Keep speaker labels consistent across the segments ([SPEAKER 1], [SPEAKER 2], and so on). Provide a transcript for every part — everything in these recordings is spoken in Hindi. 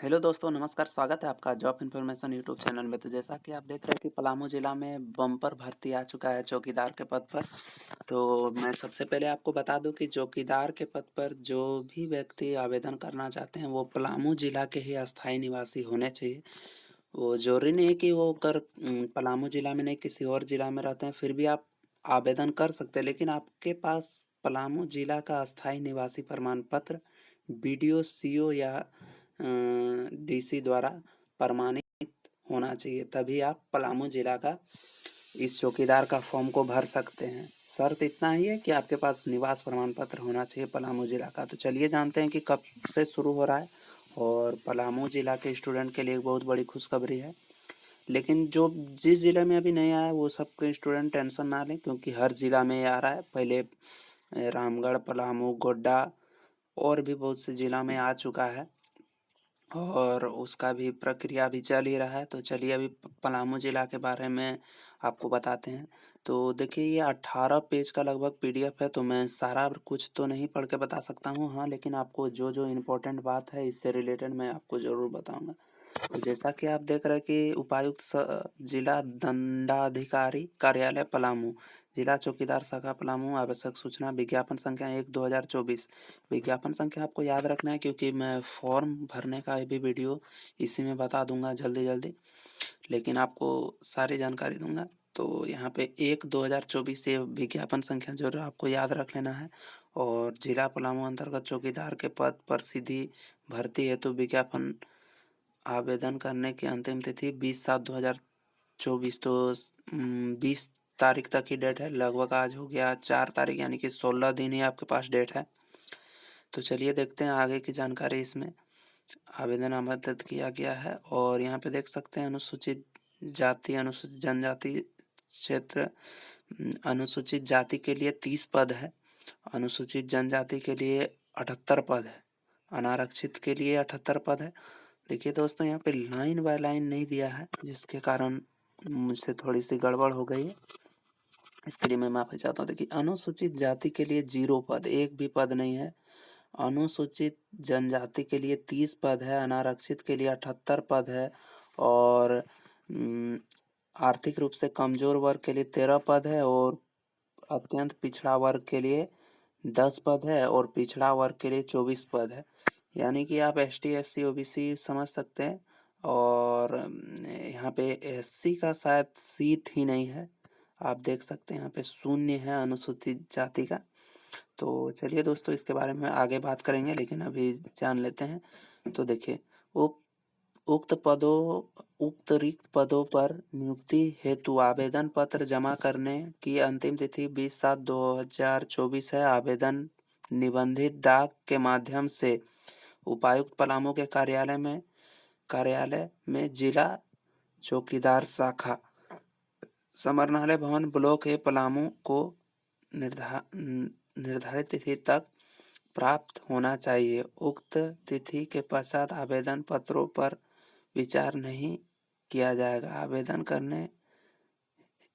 [SPEAKER 1] हेलो दोस्तों, नमस्कार। स्वागत है आपका जॉब इन्फॉर्मेशन यूट्यूब चैनल में। तो जैसा कि आप देख रहे हैं कि पलामू ज़िला में बम्पर भर्ती आ चुका है चौकीदार के पद पर। तो मैं सबसे पहले आपको बता दूं कि चौकीदार के पद पर जो भी व्यक्ति आवेदन करना चाहते हैं वो पलामू ज़िला के ही अस्थायी निवासी होने चाहिए। वो ज़रूरी नहीं है कि वो पलामू ज़िला में नहीं किसी और ज़िला में रहते हैं, फिर भी आप आवेदन कर सकते हैं। लेकिन आपके पास पलामू ज़िला का अस्थायी निवासी प्रमाण पत्र बीडीओ, सीओ या डीसी द्वारा प्रमाणित होना चाहिए, तभी आप पलामू ज़िला का इस चौकीदार का फॉर्म को भर सकते हैं। शर्त इतना ही है कि आपके पास निवास प्रमाण पत्र होना चाहिए पलामू ज़िला का। तो चलिए जानते हैं कि कब से शुरू हो रहा है। और पलामू ज़िला के स्टूडेंट के लिए एक बहुत बड़ी खुशखबरी है। लेकिन जो जिस ज़िले में अभी नहीं आया है वो सबके स्टूडेंट टेंशन ना लें, क्योंकि हर ज़िला में ये आ रहा है। पहले रामगढ़, पलामू, गोड्डा और भी बहुत से ज़िला में आ चुका है और उसका भी प्रक्रिया भी चल ही रहा है। तो चलिए अभी पलामू ज़िला के बारे में आपको बताते हैं। तो देखिए, ये 18 पेज का लगभग पीडीएफ है, तो मैं सारा कुछ तो नहीं पढ़ के बता सकता हूँ। हाँ, लेकिन आपको जो इम्पोर्टेंट बात है इससे रिलेटेड मैं आपको ज़रूर बताऊँगा। तो जैसा कि आप देख रहे हैं कि जिला दंडाधिकारी कार्यालय पलामू, जिला चौकीदार शाखा पलामू, आवश्यक सूचना विज्ञापन संख्या 1/2024। विज्ञापन संख्या आपको याद रखना है, क्योंकि मैं फॉर्म भरने का भी वीडियो इसी में बता दूंगा जल्दी जल्दी, लेकिन आपको सारी जानकारी दूंगा। तो यहाँ पे 1/2024 ये विज्ञापन संख्या जरूर आपको याद रख लेना है। और जिला पलामू अंतर्गत चौकीदार के पद पर सीधी भर्ती हेतु विज्ञापन आवेदन करने की अंतिम तिथि 20/7/2024। तो 20 तारीख तक की डेट है। लगभग आज हो गया 4 तारीख, यानी कि 16 दिन ही आपके पास डेट है। तो चलिए देखते हैं आगे की जानकारी। इसमें आवेदन आमंत्रित किया गया है और यहाँ पे देख सकते हैं अनुसूचित जाति, अनुसूचित जनजाति क्षेत्र, अनुसूचित जाति के लिए 30 पद है, अनुसूचित जनजाति के लिए 78 पद है, अनारक्षित के लिए 78 पद है। देखिए दोस्तों, यहाँ पे लाइन बाय लाइन नहीं दिया है, जिसके कारण मुझसे थोड़ी सी गड़बड़ हो गई है। इसके लिए मैं माफी चाहता हूँ। देखिए, अनुसूचित जाति के लिए 0 पद, एक भी पद नहीं है। अनुसूचित जनजाति के लिए 30 पद है, अनारक्षित के लिए 78 पद है और आर्थिक रूप से कमजोर वर्ग के लिए 13 पद है और अत्यंत पिछड़ा वर्ग के लिए 10 पद है और पिछड़ा वर्ग के लिए 24 पद है। यानी कि आप S T, S C, OBC समझ सकते हैं। और यहाँ पे एससी का शायद सीट ही नहीं है। आप देख सकते हैं यहाँ पे शून्य है अनुसूचित जाति का। तो चलिए दोस्तों, इसके बारे में आगे बात करेंगे, लेकिन अभी जान लेते हैं। तो देखिए, उप उक्त रिक्त पदों पर नियुक्ति हेतु आवेदन पत्र जमा करने की अंतिम तिथि 20/7/2024 है। आवेदन निबंधित डाक के माध्यम से उपायुक्त पलामू के कार्यालय में जिला चौकीदार शाखा समरनालय भवन, ब्लॉक ए, पलामू को निर्धारित तिथि तक प्राप्त होना चाहिए। उक्त तिथि के पश्चात आवेदन पत्रों पर विचार नहीं किया जाएगा। आवेदन करने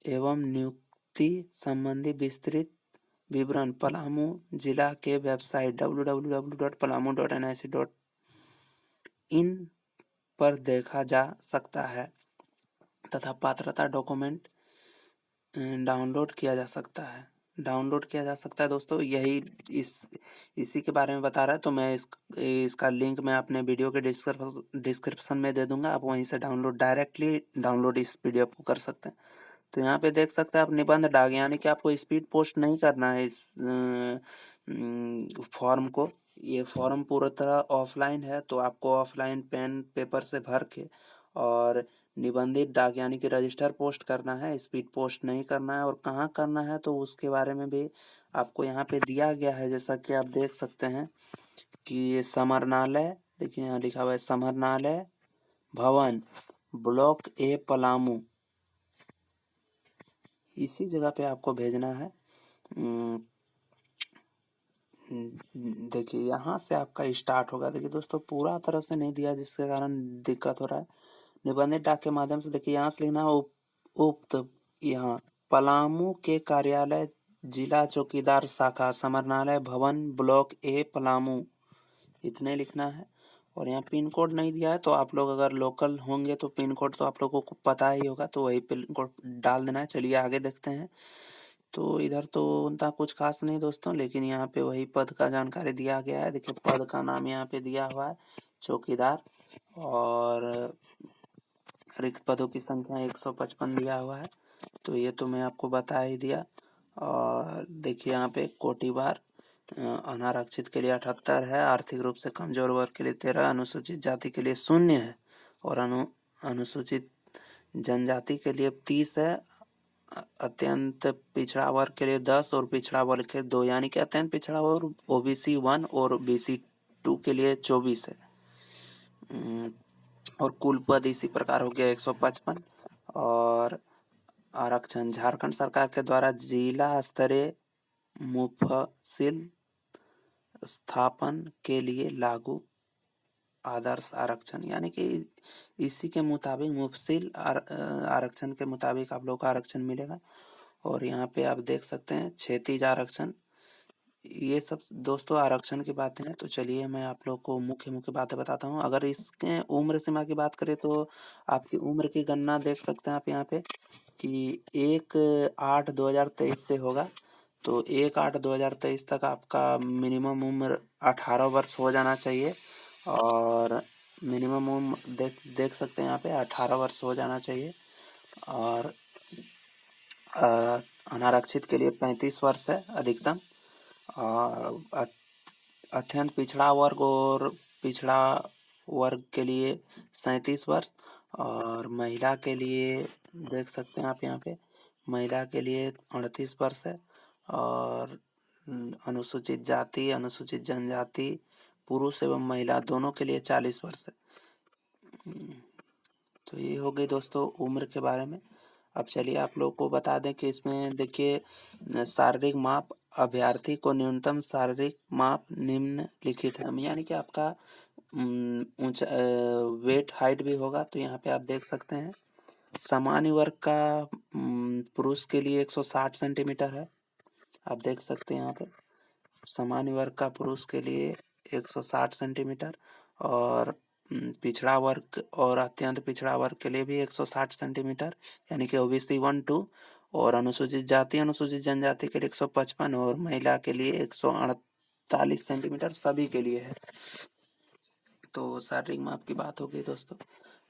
[SPEAKER 1] एवं नियुक्ति संबंधी विस्तृत विवरण पलामू जिला के वेबसाइट www.palamu.nic.in पर देखा जा सकता है तथा पात्रता डॉक्यूमेंट डाउनलोड किया जा सकता है। दोस्तों, यही इसी के बारे में बता रहा है। तो मैं इसका लिंक मैं अपने वीडियो के डिस्क्रिप्शन में दे दूंगा। आप वहीं से डायरेक्टली डाउनलोड इस पीडीएफ को कर सकते हैं। तो यहाँ पे देख सकते हैं आप निबंध डाक, यानी कि आपको स्पीड पोस्ट नहीं करना है इस फॉर्म को। ये फॉर्म पूरी तरह ऑफलाइन है, तो आपको ऑफलाइन पेन पेपर से भर के और निबंधित डाक यानी कि रजिस्टर पोस्ट करना है, स्पीड पोस्ट नहीं करना है। और कहाँ करना है तो उसके बारे में भी आपको यहाँ पे दिया गया है। जैसा कि आप देख सकते हैं कि ये समरनालय, देखिए यहाँ लिखा हुआ है समरनालय भवन, ब्लॉक ए, पलामू, इसी जगह पे आपको भेजना है। देखिए, यहाँ से आपका स्टार्ट होगा। देखिए दोस्तों, पूरा तरह से नहीं दिया, जिसके कारण दिक्कत हो रहा है। निबंधित डाक के माध्यम से, देखिए यहाँ से लिखना है उक्त यहाँ पलामू के कार्यालय जिला चौकीदार शाखा समरनालय भवन, ब्लॉक ए, पलामू, इतने लिखना है। और यहाँ पिन कोड नहीं दिया है, तो आप लोग अगर लोकल होंगे तो पिन कोड तो आप लोगों को पता ही होगा, तो वही पिन कोड डाल देना है। चलिए आगे देखते हैं। तो इधर तो उतना कुछ खास नहीं दोस्तों, लेकिन यहाँ पे वही पद का जानकारी दिया गया है। देखिए पद का नाम यहाँ पे दिया हुआ है चौकीदार, और रिक्त पदों की संख्या 155 दिया हुआ है। तो ये तो मैं आपको बता ही दिया। और देखिए यहाँ पे कोटिवार अनारक्षित के लिए 78 है, आर्थिक रूप से कमजोर वर्ग के लिए 13, अनुसूचित जाति के लिए 0 है, और अनुसूचित जनजाति के लिए 30 है, अत्यंत पिछड़ा वर्ग के लिए 10 और पिछड़ा वर्ग के 2, यानी कि अत्यंत पिछड़ा वर्ग ओबीसी 1 और बीसी 2 के लिए 24 है। और कुल पद इसी प्रकार हो गया 155। और आरक्षण झारखंड सरकार के द्वारा जिला स्तरीय मुफस्सिल स्थापन के लिए लागू आदर्श आरक्षण, यानी कि इसी के मुताबिक मुफस्सिल आरक्षण के मुताबिक आप लोग को आरक्षण मिलेगा। और यहाँ पे आप देख सकते हैं क्षैतिज आरक्षण। ये सब दोस्तों आरक्षण की बातें हैं। तो चलिए मैं आप लोग को मुख्य मुख्य बातें बताता हूँ। अगर इसके उम्र सीमा की बात करें तो आपकी उम्र की गणना देख सकते हैं आप यहाँ पे कि 1/8/2023 से होगा। तो 1/8/2023 तक आपका मिनिमम उम्र 18 वर्ष हो जाना चाहिए। और मिनिमम उम्र देख सकते हैं यहाँ पे 18 वर्ष हो जाना चाहिए। और अनारक्षित के लिए 35 वर्ष है अधिकतम। और अत्यंत पिछड़ा वर्ग और पिछड़ा वर्ग के लिए 37 वर्ष। और महिला के लिए देख सकते हैं आप यहाँ पे महिला के लिए 38 वर्ष है। और अनुसूचित जाति अनुसूचित जनजाति पुरुष एवं महिला दोनों के लिए 40 वर्ष है। तो ये हो गई दोस्तों उम्र के बारे में। अब चलिए आप लोग को बता दें कि इसमें देखिए शारीरिक माप अभ्यर्थी को न्यूनतम शारीरिक माप निम्नलिखित है, यानी कि आपका ऊंचा वेट हाइट भी होगा। तो यहाँ पे आप देख सकते हैं सामान्य वर्ग का पुरुष के लिए 160 सेंटीमीटर है। आप देख सकते हैं यहाँ पे सामान्य वर्ग का पुरुष के लिए 160 सेंटीमीटर, और पिछड़ा वर्ग और अत्यंत पिछड़ा वर्ग के लिए भी 160 सेंटीमीटर, यानी कि ओबीसी 1-2। और अनुसूचित जाति अनुसूचित जनजाति के लिए 155 और महिला के लिए 148 सेंटीमीटर सभी के लिए है। तो शारीरिक माप की बात हो गई दोस्तों।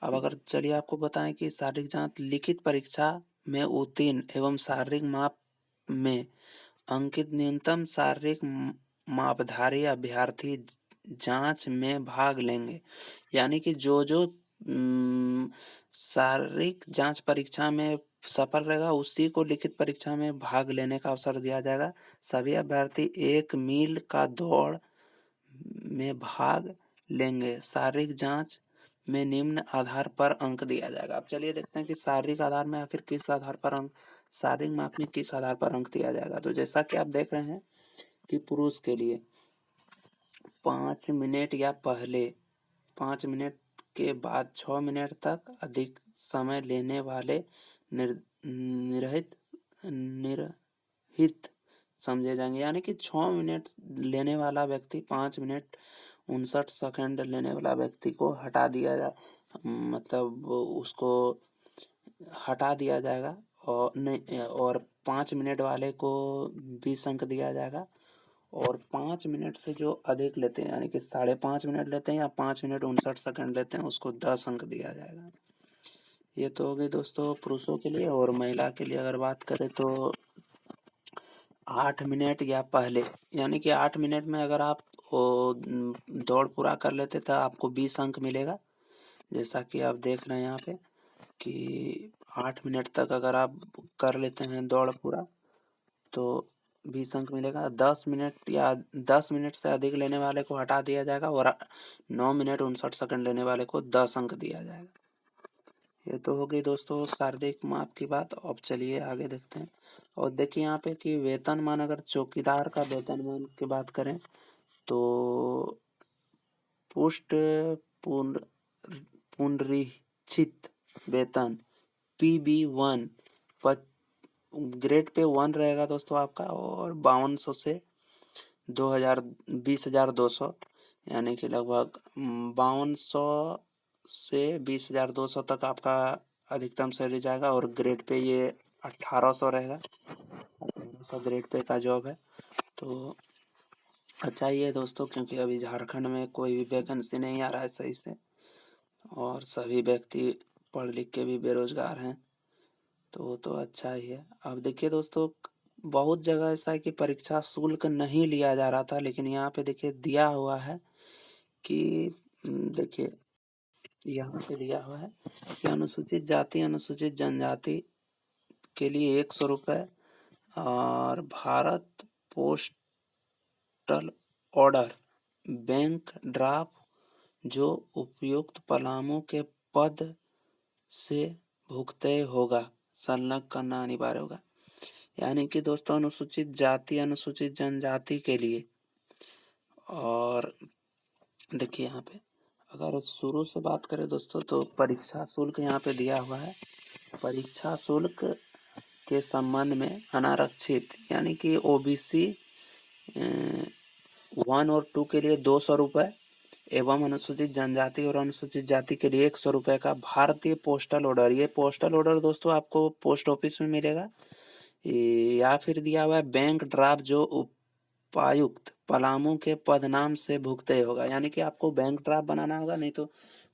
[SPEAKER 1] अब अगर चलिए आपको बताएं कि शारीरिक जांच लिखित परीक्षा में उत्तीर्ण एवं शारीरिक माप में अंकित न्यूनतम शारीरिक मापधारी अभ्यर्थी जांच में भाग लेंगे, यानी कि जो शारीरिक जांच परीक्षा में सफल रहेगा उसी को लिखित परीक्षा में भाग लेने का अवसर दिया जाएगा। सभी अभ्यर्थी 1 मील का दौड़ में भाग लेंगे। शारीरिक जांच में निम्न आधार पर अंक दिया जाएगा। अब चलिए देखते हैं कि शारीरिक आधार में आखिर किस आधार पर अंक शारीरिक माप में किस आधार पर अंक दिया जाएगा। तो जैसा कि आप देख रहे हैं कि पुरुष के लिए 5 मिनट या पहले 5 मिनट के बाद 6 मिनट तक अधिक समय लेने वाले निर्हित समझे जाएंगे, यानी कि 6 मिनट लेने वाला व्यक्ति 5 मिनट 59 सेकंड लेने वाला व्यक्ति को हटा दिया मतलब उसको हटा दिया जाएगा। और नहीं, और 5 मिनट वाले को 20 अंक दिया जाएगा। और 5 मिनट से जो अधिक लेते हैं, यानी कि 5.5 मिनट लेते हैं या 5 मिनट 59 सेकंड लेते हैं, उसको 10 अंक दिया जाएगा। ये तो हो गई दोस्तों पुरुषों के लिए। और महिला के लिए अगर बात करें तो 8 मिनट या पहले, यानी कि 8 मिनट में अगर आप दौड़ पूरा कर लेते तो आपको 20 अंक मिलेगा। जैसा कि आप देख रहे हैं यहाँ पे कि 8 मिनट तक अगर आप कर लेते हैं दौड़ पूरा तो 20 अंक मिलेगा। 10 मिनट या 10 मिनट से अधिक लेने वाले को हटा दिया जाएगा और 9 मिनट 59 सेकंड लेने वाले को 10 अंक दिया जाएगा। ये तो हो गई दोस्तों शारीरिक माप की बात। अब चलिए आगे देखते हैं। और देखिए यहाँ पे कि वेतनमान, अगर चौकीदार का वेतनमान की बात करें तो पोस्ट पुनरीक्षित वेतन PB1 ग्रेड पे 1 रहेगा दोस्तों आपका, और 5200 से 2000 20,200, यानी कि लगभग 5200 से 20,200 तक आपका अधिकतम सैलरी जाएगा। और ग्रेड पे ये 1800 रहेगा। 1800 ग्रेड पे का जॉब है। तो अच्छा ही है दोस्तों, क्योंकि अभी झारखंड में कोई भी वैकेंसी नहीं आ रहा है सही से, और सभी व्यक्ति पढ़ लिख के भी बेरोजगार हैं। तो वो तो अच्छा ही है। अब देखिए दोस्तों, बहुत जगह ऐसा है कि परीक्षा शुल्क नहीं लिया जा रहा था, लेकिन यहाँ पे देखिए दिया हुआ है कि देखिए यहाँ पे दिया हुआ है कि अनुसूचित जाति अनुसूचित जनजाति के लिए 100 रुपये, और Bharat postal order bank draft जो उपयुक्त पलामू के पद से भुगतय होगा, संलग्न करना अनिवार्य होगा। यानी कि दोस्तों अनुसूचित जाति अनुसूचित जनजाति के लिए, और देखिए यहाँ पे अगर शुरू से बात करें दोस्तों, तो परीक्षा शुल्क यहाँ पे दिया हुआ है। परीक्षा शुल्क के संबंध में अनारक्षित यानी कि ओबीसी 1 और 2 के लिए 200 रुपये एवं अनुसूचित जनजाति और अनुसूचित जाति के लिए 100 रुपये का भारतीय पोस्टल ऑर्डर, ये पोस्टल ऑर्डर दोस्तों आपको पोस्ट ऑफिस में मिलेगा, या फिर दिया हुआ है बैंक ड्राफ्ट जो उपायुक्त पलामू के पदनाम से भुगतय होगा। यानी कि आपको बैंक ड्राफ्ट बनाना होगा, नहीं तो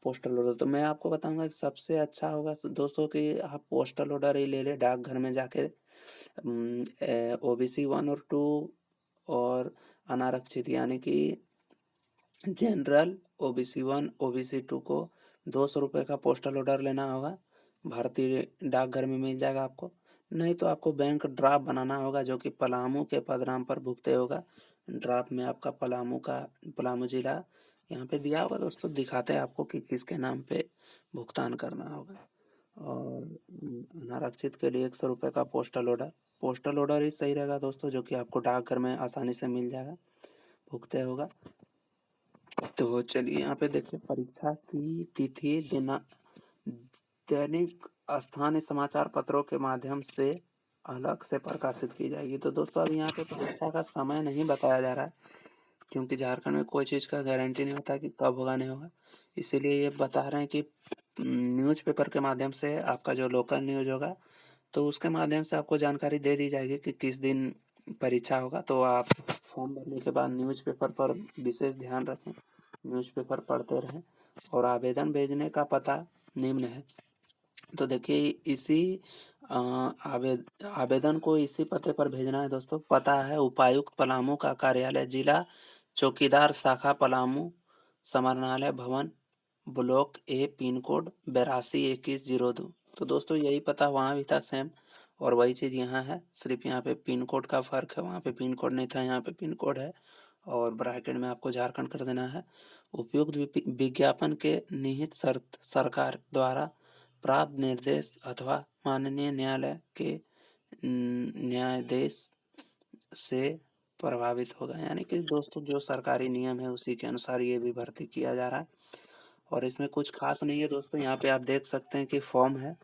[SPEAKER 1] पोस्टल ऑर्डर। तो मैं आपको बताऊंगा कि सबसे अच्छा होगा दोस्तों कि आप पोस्टल ऑर्डर ही ले ले डाकघर में जाके। ओबीसी 1 और 2 और अनारक्षित यानी कि जनरल ओबीसी 1 ओबीसी 2 को 200 रुपये का पोस्टल ऑर्डर लेना होगा, भारतीय डाकघर में मिल जाएगा आपको। नहीं तो आपको बैंक ड्राफ्ट बनाना होगा जो कि पलामू के पदनाम पर भुगते होगा। ड्राफ्ट में आपका पलामू जिला यहाँ पे दिया होगा दोस्तों, दिखाते हैं आपको कि किसके नाम पे भुगतान करना होगा। और अनारक्षित के लिए 100 रुपये का पोस्टल ऑर्डर ही सही रहेगा दोस्तों, जो कि आपको डाकघर में आसानी से मिल जाएगा, भुगते होगा। तो चलिए यहाँ पे देखिए परीक्षा की तिथि दैनिक स्थानीय समाचार पत्रों के माध्यम से अलग से प्रकाशित की जाएगी। तो दोस्तों अभी यहाँ पे परीक्षा का समय नहीं बताया जा रहा है, क्योंकि झारखंड में कोई चीज़ का गारंटी नहीं होता कि कब होगा नहीं होगा। इसीलिए ये बता रहे हैं कि न्यूज़पेपर के माध्यम से आपका जो लोकल न्यूज़ होगा, तो उसके माध्यम से आपको जानकारी दे दी जाएगी कि किस दिन परीक्षा होगा। तो आप फॉर्म भरने के बाद न्यूज़पेपर पर विशेष ध्यान रखें, न्यूज़पेपर पढ़ते रहें। और आवेदन भेजने का पता निम्न है। तो देखिए इसी आवेदन को इसी पते पर भेजना है दोस्तों। पता है उपायुक्त पलामू का कार्यालय, जिला चौकीदार शाखा पलामू, समाहरणालय भवन, ब्लॉक ए, पिन कोड 822102। तो दोस्तों यही पता वहाँ भी था सेम, और वही चीज़ यहाँ है, सिर्फ यहाँ पे पिन कोड का फ़र्क है। वहाँ पे पिन कोड नहीं था, यहाँ पे पिन कोड है, और ब्रैकेट में आपको झारखंड कर देना है। उपयुक्त विज्ञापन के निहित शर्त सरकार द्वारा प्राप्त निर्देश अथवा माननीय न्यायालय के न्यायाधीश से प्रभावित होगा। यानी कि दोस्तों जो सरकारी नियम है उसी के अनुसार ये भी भर्ती किया जा रहा है, और इसमें कुछ खास नहीं है दोस्तों। यहाँ पे आप देख सकते हैं कि फॉर्म है,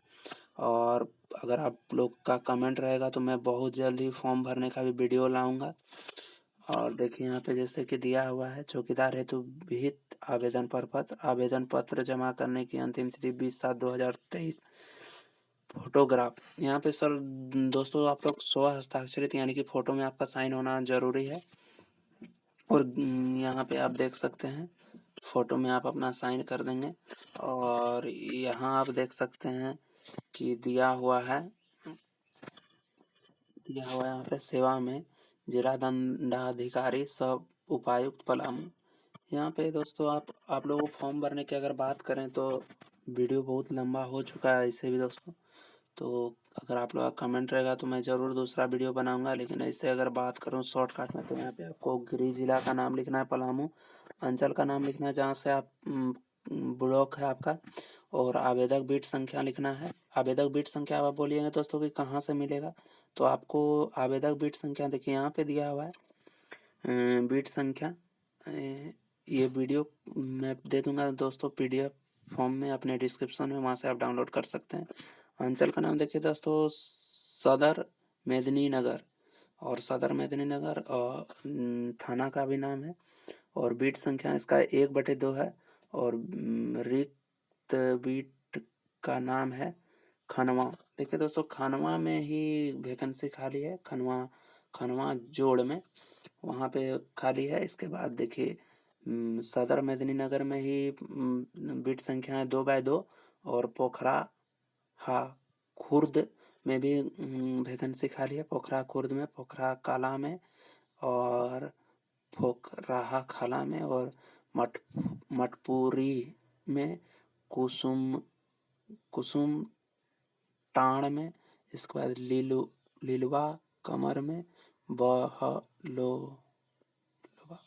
[SPEAKER 1] और अगर आप लोग का कमेंट रहेगा तो मैं बहुत जल्द ही फॉर्म भरने का भी वीडियो लाऊंगा। और देखिए यहाँ पे जैसे कि दिया हुआ है, चौकीदार हेतु विहित आवेदन पत्र जमा करने की अंतिम तिथि 20/7/2023। फोटोग्राफ यहाँ पे सर दोस्तों आप लोग स्व हस्ताक्षरित यानी कि फोटो में आपका साइन होना जरूरी है। और यहाँ पे आप देख सकते हैं फोटो में आप अपना साइन कर देंगे। और यहाँ आप देख सकते हैं कि दिया हुआ है यहाँ पे सेवा में जिला दंडाधिकारी सब उपायुक्त पलामू। यहाँ पे दोस्तों आप लोगों को फॉर्म भरने की अगर बात करें तो वीडियो बहुत लंबा हो चुका है ऐसे भी दोस्तों। तो अगर आप लोग का कमेंट रहेगा तो मैं ज़रूर दूसरा वीडियो बनाऊंगा, लेकिन ऐसे अगर बात करूँ शॉर्टकट में तो यहाँ पे आपको गृह जिला का नाम लिखना है, पलामू अंचल का नाम लिखना है जहाँ से आप ब्लॉक है आपका, और आवेदक बीट संख्या लिखना है। आवेदक बीट संख्या आप बोलिएगा दोस्तों कि कहाँ से मिलेगा, तो आपको आवेदक बीट संख्या देखिए यहाँ पे दिया हुआ है। बीट संख्या ये वीडियो मैं दे दूंगा दोस्तों पीडीएफ फॉर्म में अपने डिस्क्रिप्शन में, वहाँ से आप डाउनलोड कर सकते हैं। अंचल का नाम देखिए दोस्तों सदर मेदिनीनगर, और सदर मेदिनीनगर थाना का भी नाम है, और बीट संख्या इसका 1/2 है। और रिक्त बीट का नाम है खनवा। देखिए दोस्तों, खनवा में ही वैकेंसी खाली है, खनवा खनवा जोड़ में, वहाँ पे खाली है। इसके बाद देखिए सदर मेदिनीनगर में ही बीट संख्या है 2/2। और पोखरा हा खुर्द में भी वैकेंसी खाली है, पोखरा खुर्द में, पोखरा काला में, और फोकराहा खाला में, और मठ मठपुरी में, कुसुम कुसुम टाण में। इसके बाद लिलवा कमर में, बहलो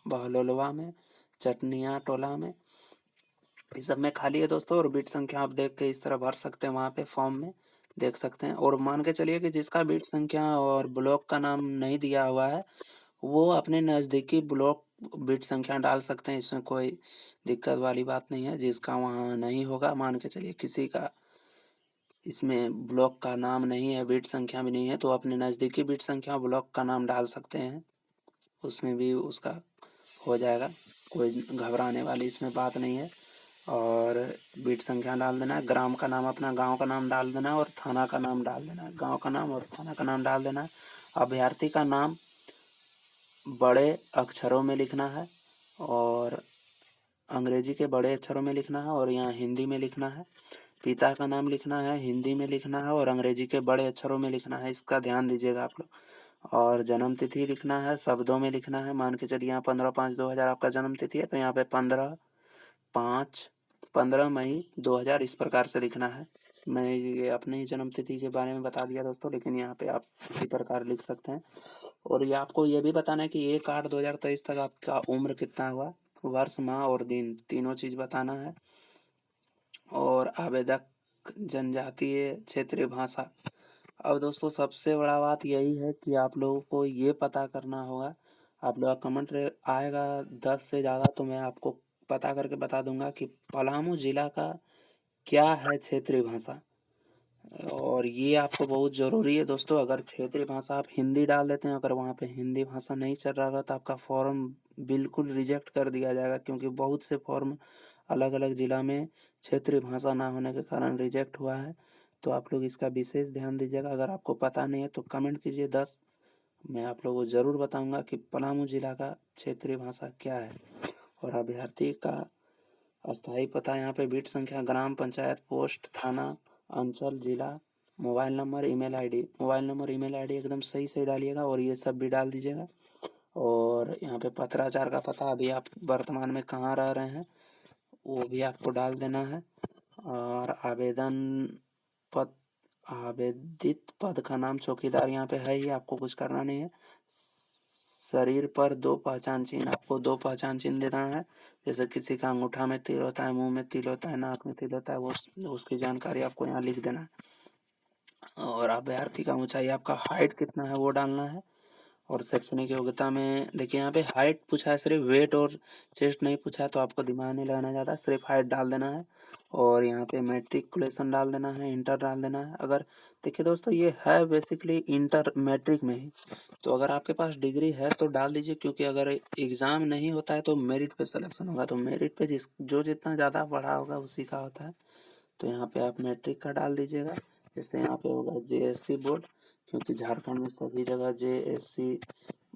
[SPEAKER 1] बहलोलवा में, चटनिया टोला में, इस सब में खाली है दोस्तों। और बीट संख्या आप देख के इस तरह भर सकते हैं, वहाँ पे फॉर्म में देख सकते हैं। और मान के चलिए कि जिसका बीट संख्या और ब्लॉक का नाम नहीं दिया हुआ है, वो अपने नज़दीकी ब्लॉक बीट संख्या डाल सकते हैं, इसमें कोई दिक्कत वाली बात नहीं है। जिसका वहाँ नहीं होगा, मान के चलिए किसी का इसमें ब्लॉक का नाम नहीं है, बीट संख्या भी नहीं है, तो अपने नज़दीकी बीट संख्या ब्लॉक का नाम डाल सकते हैं, उसमें भी उसका हो जाएगा, कोई घबराने वाली इसमें बात नहीं है। और बीट संख्या डाल देना है, ग्राम का नाम, अपना गांव का नाम डाल देना है, और थाना का नाम डाल देना है, गांव का नाम और थाना का नाम डाल देना है। अभ्यर्थी का नाम बड़े अक्षरों में लिखना है, और अंग्रेजी के बड़े अक्षरों में लिखना है, और यहाँ हिंदी में लिखना है। पिता का नाम लिखना है, हिंदी में लिखना है, और अंग्रेजी के बड़े अक्षरों में लिखना है, इसका ध्यान दीजिएगा आप लोग। और जन्म तिथि लिखना है, शब्दों में लिखना है। मान के चलिए यहाँ 15/5/2000 आपका जन्म तिथि है, तो यहाँ पे 15/5/15 मई 2000 इस प्रकार से लिखना है। मैं ये अपने ही जन्म तिथि के बारे में बता दिया दोस्तों, लेकिन यहाँ पे आप इसी प्रकार लिख सकते हैं। और ये आपको ये भी बताना है कि 1/8/2023 तक आपका उम्र कितना हुआ, वर्ष, माह और दिन, तीनों चीज़ बताना है। और आवेदक जनजातीय क्षेत्रीय भाषा। अब दोस्तों सबसे बड़ा बात यही है कि आप लोगों को ये पता करना होगा, आप लोग का कमेंट आएगा 10 से ज़्यादा, तो मैं आपको पता करके बता दूंगा कि पलामू जिला का क्या है क्षेत्रीय भाषा। और ये आपको बहुत ज़रूरी है दोस्तों। अगर क्षेत्रीय भाषा आप हिंदी डाल देते हैं, अगर वहाँ पे हिंदी भाषा नहीं चल रहा होगा, तो आपका फॉर्म बिल्कुल रिजेक्ट कर दिया जाएगा, क्योंकि बहुत से फॉर्म अलग अलग ज़िला में क्षेत्रीय भाषा ना होने के कारण रिजेक्ट हुआ है। तो आप लोग इसका विशेष ध्यान दीजिएगा। अगर आपको पता नहीं है तो कमेंट कीजिए 10, मैं आप लोगों को ज़रूर बताऊंगा कि पलामू जिला का क्षेत्रीय भाषा क्या है। और अभ्यर्थी का अस्थायी पता, यहाँ पे बीट संख्या, ग्राम पंचायत, पोस्ट, थाना, अंचल, जिला, mobile number, email ID. Mobile number, email ID एकदम सही से डालिएगा, और ये सब भी डाल दीजिएगा। और यहाँ पे पत्राचार का पता, अभी आप वर्तमान में कहाँ रह रहे हैं, वो भी आपको डाल देना है। और पद आवेदित पद का नाम चौकीदार यहाँ पे है ही, आपको कुछ करना नहीं है। शरीर पर 2 पहचान चिन्ह, आपको 2 पहचान चिन्ह देना है। जैसे किसी का अंगूठा में तिल होता है, मुंह में तिल होता है, नाक में तिल होता है, वो उसकी जानकारी आपको यहाँ लिख देना है। और अभ्यर्थी का ऊंचाई, आपका हाइट कितना है वो डालना है। और शैक्षणिक योग्यता में देखिए यहाँ पे हाइट पूछा है, सिर्फ वेट और चेस्ट नहीं पूछा है, तो आपको दिमाग नहीं लगाना ज़्यादा, सिर्फ हाइट डाल देना है। और यहाँ पे मैट्रिकुलेशन डाल देना है, इंटर डाल देना है। अगर देखिए दोस्तों, ये है बेसिकली इंटर मैट्रिक में ही, तो अगर आपके पास डिग्री है तो डाल दीजिए, क्योंकि अगर एग्ज़ाम नहीं होता है तो मेरिट पे सिलेक्शन होगा, तो मेरिट पे जो जितना ज़्यादा पढ़ा होगा उसी का होता है। तो यहाँ पे आप मैट्रिक का डाल दीजिएगा। जैसे यहाँ पे होगा जेएससी बोर्ड, क्योंकि झारखंड में सभी जगह जेएससी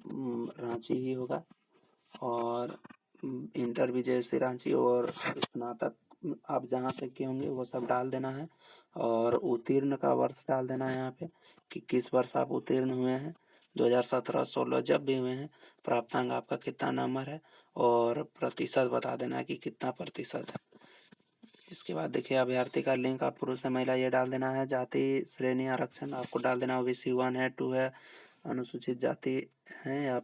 [SPEAKER 1] रांची ही होगा। और इंटर भी जेएससी रांची, और स्नातक आप जहाँ से किए होंगे वो सब डाल देना है। और उत्तीर्ण का वर्ष डाल देना है यहाँ पे, कि किस वर्ष आप उत्तीर्ण हुए हैं, 2017, 16 जब भी हुए हैं। प्राप्तांक आपका कितना नंबर है, और प्रतिशत बता देना है कि कितना प्रतिशत है। इसके बाद देखिए अभ्यर्थी का लिंग, आप पुरुष या महिला ये डाल देना है। जाति श्रेणी आरक्षण आपको डाल देना, ओबीसी 1 है, 2 है, अनुसूचित जाति है, या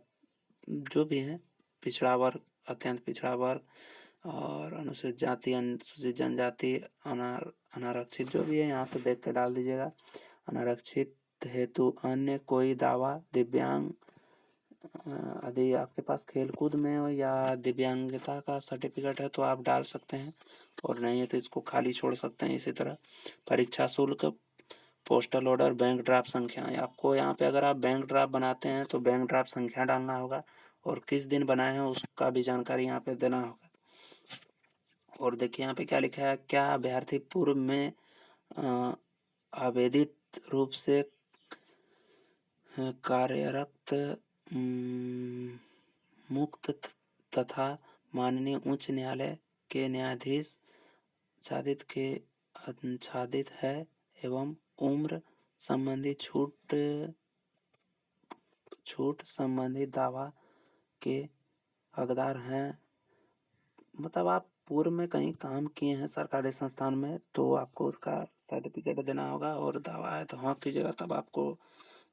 [SPEAKER 1] जो भी है, पिछड़ा वर्ग, अत्यंत पिछड़ा वर्ग, और अनुसूचित जाति, अनुसूचित जनजाति, अनारक्षित, जो भी है यहाँ से देख के डाल दीजिएगा। अनारक्षित हेतु अन्य कोई दावा, दिव्यांग, यदि आपके पास खेलकूद में हो या दिव्यांगता का सर्टिफिकेट है तो आप डाल सकते हैं, और नहीं है तो इसको खाली छोड़ सकते हैं। इसी तरह परीक्षा शुल्क, पोस्टल ऑर्डर, बैंक ड्राफ्ट संख्या, आपको यहाँ पे अगर आप बैंक ड्राफ्ट बनाते हैं तो बैंक ड्राफ्ट संख्या डालना होगा, और किस दिन बनाए हैं उसका भी जानकारी यहाँ पे देना होगा। और देखिए यहाँ पे क्या लिखा है, क्या अभ्यर्थी पूर्व में अ, आवेदित रूप से कार्यरत मुक्त तथा माननीय उच्च न्यायालय के न्यायाधीश आच्छादित है एवं उम्र संबंधी छूट संबंधी दावा के हकदार हैं। मतलब आप पूर्व में कहीं काम किए हैं सरकारी संस्थान में तो आपको उसका सर्टिफिकेट देना होगा, और दावा है तो हाँ कीजिएगा, तब आपको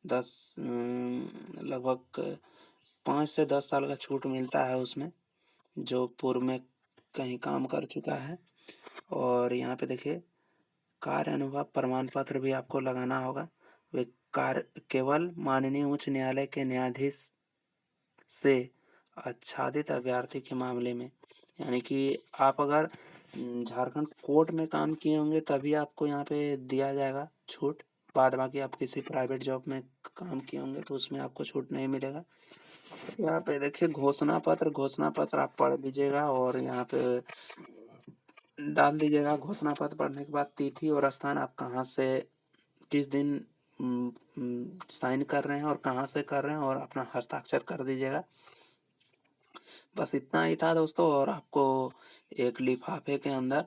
[SPEAKER 1] 10 लगभग 5 से 10 साल का छूट मिलता है उसमें, जो पूर्व में कहीं काम कर चुका है। और यहाँ पे देखिए कार्य अनुभव प्रमाण पत्र भी आपको लगाना होगा। वे कार्य केवल माननीय उच्च न्यायालय के न्यायाधीश से आच्छादित अभ्यर्थी के मामले में, यानी कि आप अगर झारखंड कोर्ट में काम किए होंगे तभी आपको यहाँ पे दिया जाएगा छूट। बाद बाकी आप किसी प्राइवेट जॉब में काम किए होंगे तो उसमें आपको छूट नहीं मिलेगा। यहाँ पे देखिए घोषणा पत्र आप पढ़ लीजिएगा और यहाँ पे डाल दीजिएगा। घोषणा पत्र पढ़ने के बाद तिथि और स्थान आप कहाँ से किस दिन साइन कर रहे हैं और कहाँ से कर रहे हैं और अपना हस्ताक्षर कर दीजिएगा। बस इतना ही था दोस्तों। और आपको एक लिफाफे के अंदर